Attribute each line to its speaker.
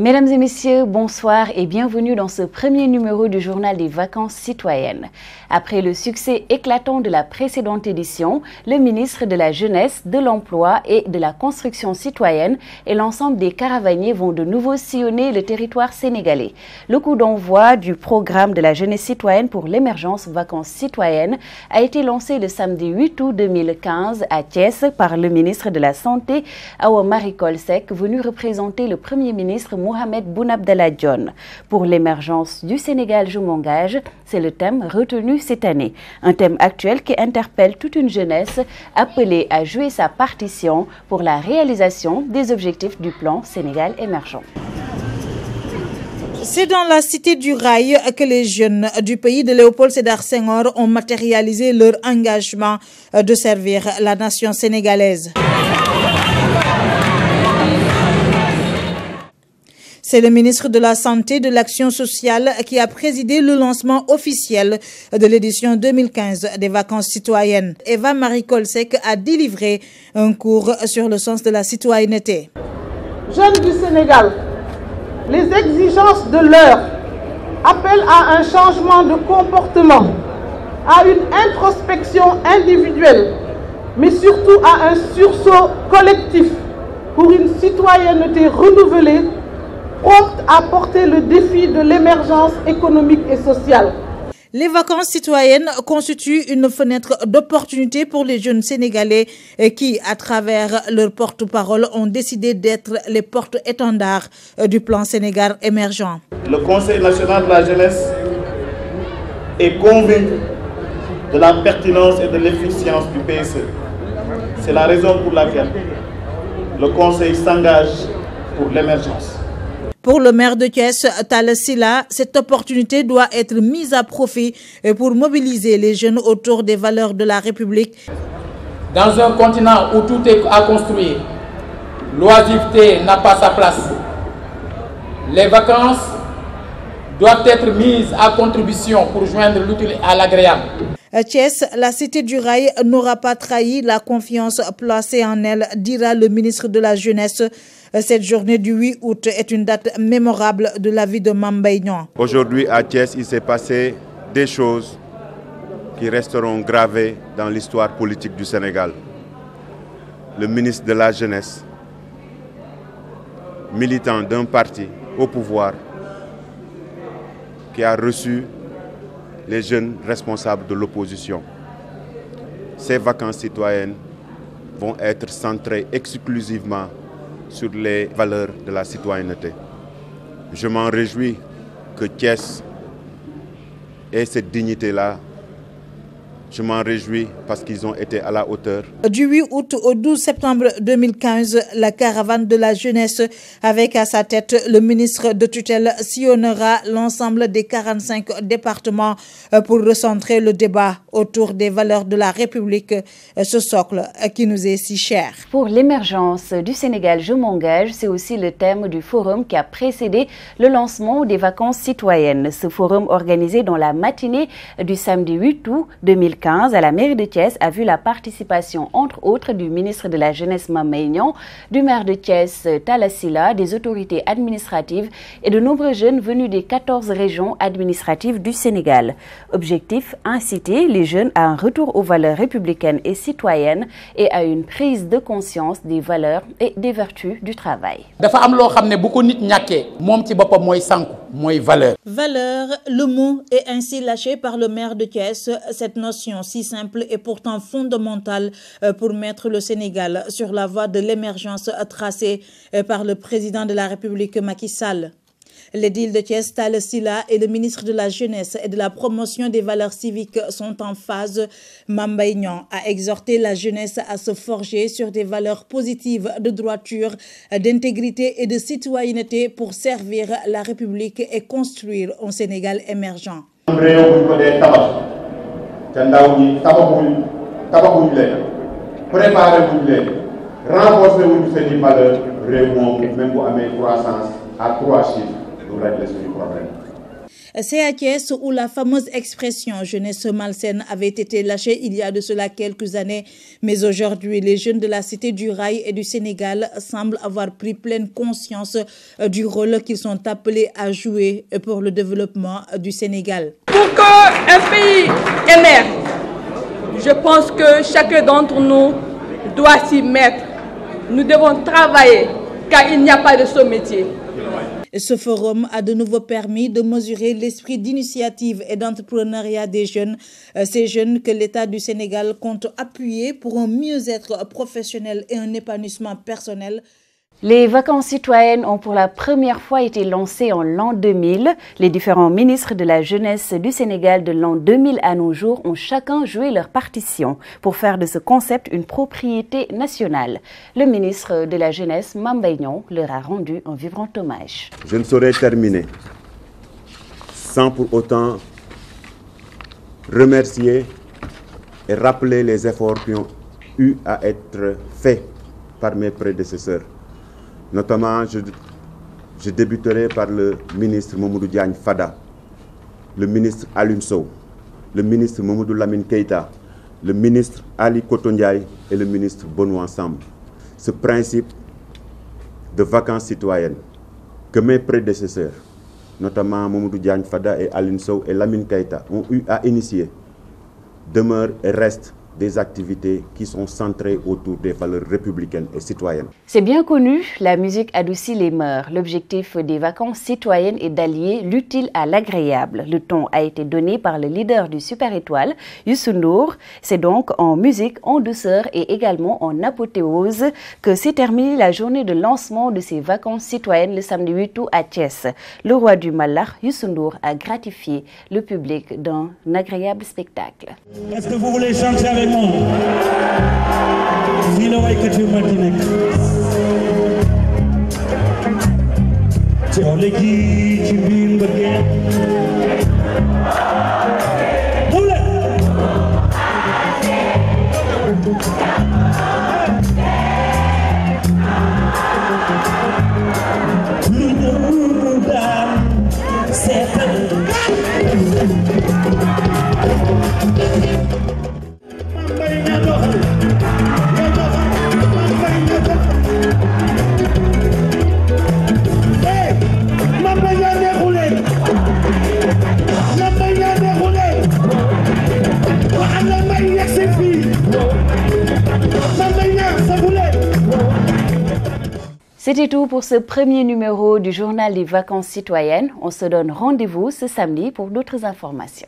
Speaker 1: Mesdames et messieurs, bonsoir et bienvenue dans ce premier numéro du journal des vacances citoyennes. Après le succès éclatant de la précédente édition, le ministre de la Jeunesse, de l'Emploi et de la Construction citoyenne et l'ensemble des caravaniers vont de nouveau sillonner le territoire sénégalais. Le coup d'envoi du programme de la jeunesse citoyenne pour l'émergence vacances citoyennes a été lancé le samedi 8 août 2015 à Thiès par le ministre de la Santé, Awa Marie Coll Seck, venu représenter le Premier ministre Mohamed Boun Abdallah Dionne. Pour l'émergence du Sénégal, je m'engage, c'est le thème retenu cette année. Un thème actuel qui interpelle toute une jeunesse appelée à jouer sa partition pour la réalisation des objectifs du plan Sénégal émergent.
Speaker 2: C'est dans la cité du Rail que les jeunes du pays de Léopold Sédar Senghor ont matérialisé leur engagement de servir la nation sénégalaise. C'est le ministre de la Santé et de l'Action sociale qui a présidé le lancement officiel de l'édition 2015 des vacances citoyennes. Eva Marie Coll Seck a délivré un cours sur le sens de la citoyenneté.
Speaker 3: Jeunes du Sénégal, les exigences de l'heure appellent à un changement de comportement, à une introspection individuelle, mais surtout à un sursaut collectif pour une citoyenneté renouvelée, prompte à porter le défi de l'émergence économique et sociale.
Speaker 2: Les vacances citoyennes constituent une fenêtre d'opportunité pour les jeunes Sénégalais qui, à travers leur porte-parole, ont décidé d'être les porte-étendards du plan Sénégal émergent.
Speaker 4: Le Conseil national de la jeunesse est convaincu de la pertinence et de l'efficience du PSE. C'est la raison pour laquelle le Conseil s'engage pour l'émergence.
Speaker 2: Pour le maire de Thiès, Talla Sylla, cette opportunité doit être mise à profit pour mobiliser les jeunes autour des valeurs de la République.
Speaker 5: Dans un continent où tout est à construire, l'oisiveté n'a pas sa place. Les vacances doivent être mises à contribution pour joindre l'utile à l'agréable.
Speaker 2: Thiès, la cité du Rail n'aura pas trahi la confiance placée en elle, dira le ministre de la Jeunesse. Cette journée du 8 août est une date mémorable de la vie de Mame Mbaye Niang.
Speaker 6: Aujourd'hui à Thiès, il s'est passé des choses qui resteront gravées dans l'histoire politique du Sénégal. Le ministre de la Jeunesse, militant d'un parti au pouvoir, qui a reçu les jeunes responsables de l'opposition. Ces vacances citoyennes vont être centrées exclusivement sur les valeurs de la citoyenneté. Je m'en réjouis que Thiès ait cette dignité-là. Je m'en réjouis parce qu'ils ont été à la hauteur.
Speaker 2: Du 8 août au 12 septembre 2015, la caravane de la jeunesse, avec à sa tête le ministre de tutelle, sillonnera l'ensemble des 45 départements pour recentrer le débat autour des valeurs de la République, ce socle qui nous est si cher.
Speaker 1: Pour l'émergence du Sénégal, je m'engage, c'est aussi le thème du forum qui a précédé le lancement des vacances citoyennes. Ce forum organisé dans la matinée du samedi 8 août 2015 à la mairie de Thiès a vu la participation, entre autres, du ministre de la Jeunesse Mame Mbaye Niang, du maire de Thiès Talla Sylla, des autorités administratives et de nombreux jeunes venus des 14 régions administratives du Sénégal. Objectif, inciter les jeunes à un retour aux valeurs républicaines et citoyennes et à une prise de conscience des valeurs et des vertus du travail.
Speaker 2: Valeur, le mot est ainsi lâché par le maire de Thiès. Cette notion si simple et pourtant fondamentale pour mettre le Sénégal sur la voie de l'émergence tracée par le président de la République Macky Sall. L'édile de Thiès, Talla Sylla, et le ministre de la Jeunesse et de la promotion des valeurs civiques sont en phase. Mame Mbaye Niang a exhorté la jeunesse à se forger sur des valeurs positives de droiture, d'intégrité et de citoyenneté pour servir la République et construire un Sénégal émergent.
Speaker 7: Renforcer ces valeurs, même pour amener croissance à 3 chiffres.
Speaker 2: C'est à Thiès où la fameuse expression jeunesse malsaine avait été lâchée il y a de cela quelques années. Mais aujourd'hui, les jeunes de la cité du Rail et du Sénégal semblent avoir pris pleine conscience du rôle qu'ils sont appelés à jouer pour le développement du Sénégal.
Speaker 8: Pour qu'un pays émerge, je pense que chacun d'entre nous doit s'y mettre. Nous devons travailler car il n'y a pas de ce métier.
Speaker 2: Ce forum a de nouveau permis de mesurer l'esprit d'initiative et d'entrepreneuriat des jeunes. Ces jeunes que l'État du Sénégal compte appuyer pour un mieux-être professionnel et un épanouissement personnel.
Speaker 1: Les vacances citoyennes ont pour la première fois été lancées en l'an 2000. Les différents ministres de la jeunesse du Sénégal de l'an 2000 à nos jours ont chacun joué leur partition pour faire de ce concept une propriété nationale. Le ministre de la jeunesse, Mame Mbaye Niang, leur a rendu un vibrant hommage.
Speaker 6: Je ne saurais terminer sans pour autant remercier et rappeler les efforts qui ont eu à être faits par mes prédécesseurs. Notamment, je débuterai par le ministre Mamadou Diagne Fada, le ministre Alioune Sow, le ministre Mamadou Lamine Keïta, le ministre Ali Koto Ndiaye et le ministre Benoît Sambou. Ce principe de vacances citoyennes que mes prédécesseurs, notamment Mamadou Diagne Fada et Alioune Sow et Lamine Keïta, ont eu à initier, demeure et reste des activités qui sont centrées autour des valeurs républicaines et citoyennes.
Speaker 1: C'est bien connu, la musique adoucit les mœurs. L'objectif des vacances citoyennes est d'allier l'utile à l'agréable. Le ton a été donné par le leader du Super Étoile, Youssou N'Dour. C'est donc en musique, en douceur et également en apothéose que s'est terminée la journée de lancement de ces vacances citoyennes le samedi 8 août à Thiès. Le roi du Malakh, Youssou N'Dour, a gratifié le public d'un agréable spectacle.
Speaker 9: Est-ce que vous voulez chanter avec moi? Fii la waykat yu mag yi nekk coole gi ci biir mbëggeel lu ñëw daal seetal
Speaker 1: C'était tout pour ce premier numéro du journal des vacances citoyennes. On se donne rendez-vous ce samedi pour d'autres informations.